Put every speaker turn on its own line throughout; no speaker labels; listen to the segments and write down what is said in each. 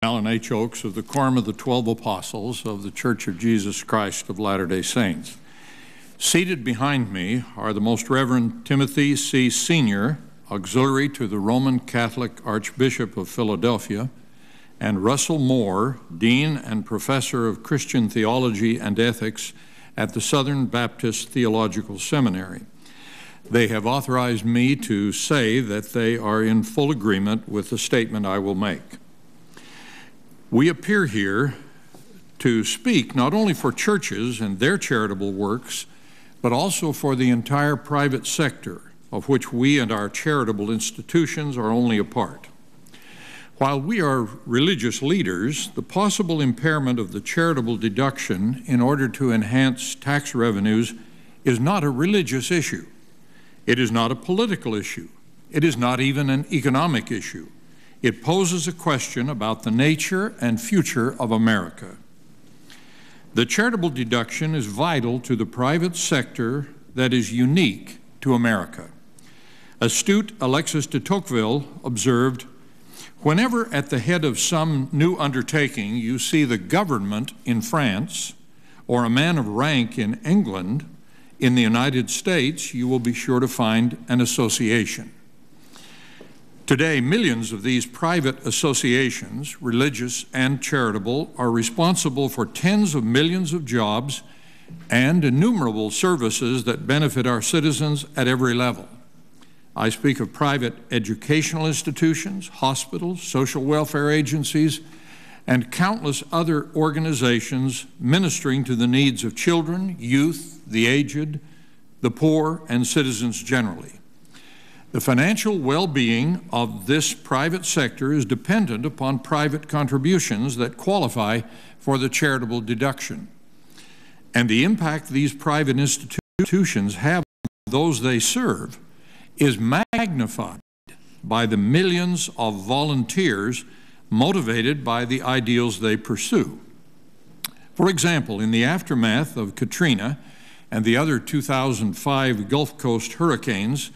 Alan H. Oakes of the Quorum of the 12 Apostles of the Church of Jesus Christ of Latter-day Saints. Seated behind me are the Most Reverend Timothy C. Sr., Auxiliary to the Roman Catholic Archbishop of Philadelphia, and Russell Moore, Dean and Professor of Christian Theology and Ethics at the Southern Baptist Theological Seminary. They have authorized me to say that they are in full agreement with the statement I will make. We appear here to speak not only for churches and their charitable works, but also for the entire private sector, of which we and our charitable institutions are only a part. While we are religious leaders, the possible impairment of the charitable deduction in order to enhance tax revenues is not a religious issue. It is not a political issue. It is not even an economic issue. It poses a question about the nature and future of America. The charitable deduction is vital to the private sector that is unique to America. Astute Alexis de Tocqueville observed, "Whenever at the head of some new undertaking you see the government in France or a man of rank in England, in the United States, you will be sure to find an association." Today, millions of these private associations, religious and charitable, are responsible for tens of millions of jobs and innumerable services that benefit our citizens at every level. I speak of private educational institutions, hospitals, social welfare agencies, and countless other organizations ministering to the needs of children, youth, the aged, the poor, and citizens generally. The financial well-being of this private sector is dependent upon private contributions that qualify for the charitable deduction. And the impact these private institutions have on those they serve is magnified by the millions of volunteers motivated by the ideals they pursue. For example, in the aftermath of Katrina and the other 2005 Gulf Coast hurricanes,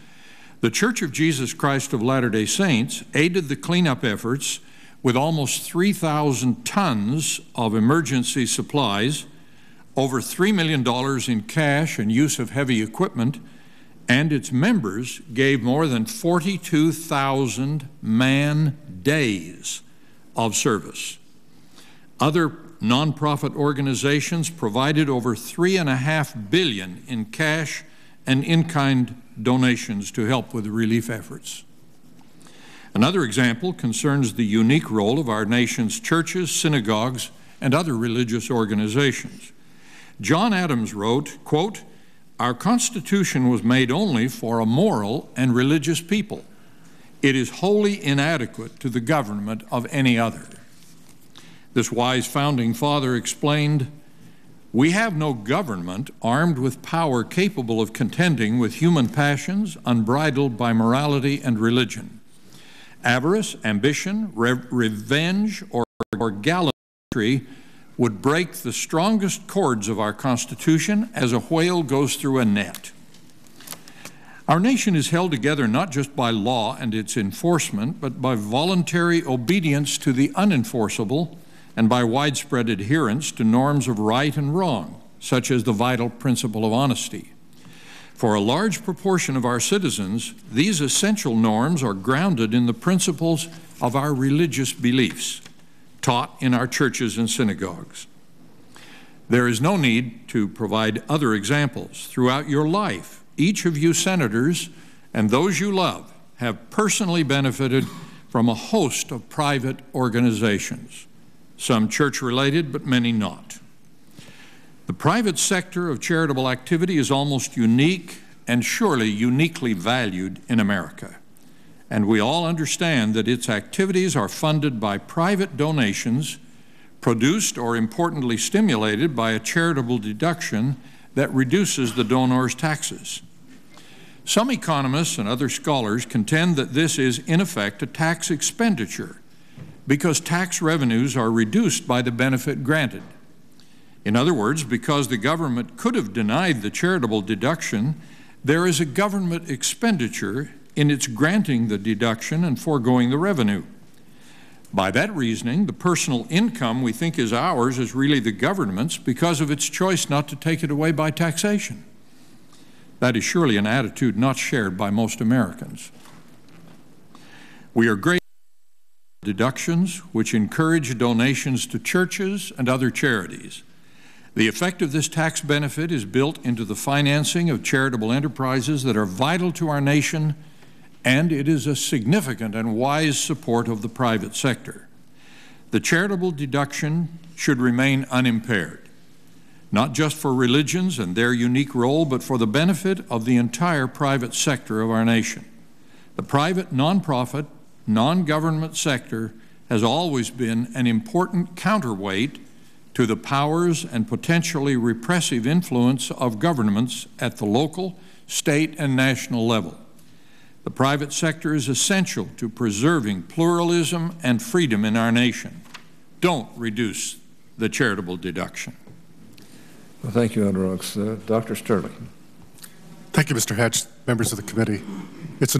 the Church of Jesus Christ of Latter-day Saints aided the cleanup efforts with almost 3,000 tons of emergency supplies, over $3 million in cash and use of heavy equipment, and its members gave more than 42,000 man-days of service. Other nonprofit organizations provided over $3.5 billion in cash and in-kind donations to help with the relief efforts. Another example concerns the unique role of our nation's churches, synagogues, and other religious organizations. John Adams wrote, quote, "Our Constitution was made only for a moral and religious people. It is wholly inadequate to the government of any other." This wise founding father explained, "We have no government armed with power capable of contending with human passions unbridled by morality and religion. Avarice, ambition, revenge, or gallantry would break the strongest cords of our Constitution as a whale goes through a net." Our nation is held together not just by law and its enforcement, but by voluntary obedience to the unenforceable and by widespread adherence to norms of right and wrong, such as the vital principle of honesty. For a large proportion of our citizens, these essential norms are grounded in the principles of our religious beliefs, taught in our churches and synagogues. There is no need to provide other examples. Throughout your life, each of you senators and those you love have personally benefited from a host of private organizations, some church-related, but many not. The private sector of charitable activity is almost unique and surely uniquely valued in America. And we all understand that its activities are funded by private donations, produced or importantly stimulated by a charitable deduction that reduces the donor's taxes. Some economists and other scholars contend that this is in effect a tax expenditure because tax revenues are reduced by the benefit granted. In other words, because the government could have denied the charitable deduction, there is a government expenditure in its granting the deduction and foregoing the revenue. By that reasoning, the personal income we think is ours is really the government's because of its choice not to take it away by taxation. That is surely an attitude not shared by most Americans. We are grateful for deductions which encourage donations to churches and other charities. The effect of this tax benefit is built into the financing of charitable enterprises that are vital to our nation, and it is a significant and wise support of the private sector. The charitable deduction should remain unimpaired, not just for religions and their unique role, but for the benefit of the entire private sector of our nation. The private, nonprofit, non-government sector has always been an important counterweight to the powers and potentially repressive influence of governments at the local, state, and national level. The private sector is essential to preserving pluralism and freedom in our nation. Don't reduce the charitable deduction.
Well, thank you, Elder Oaks. Dr. Sterling.
Thank you, Mr. Hatch, members of the committee. It's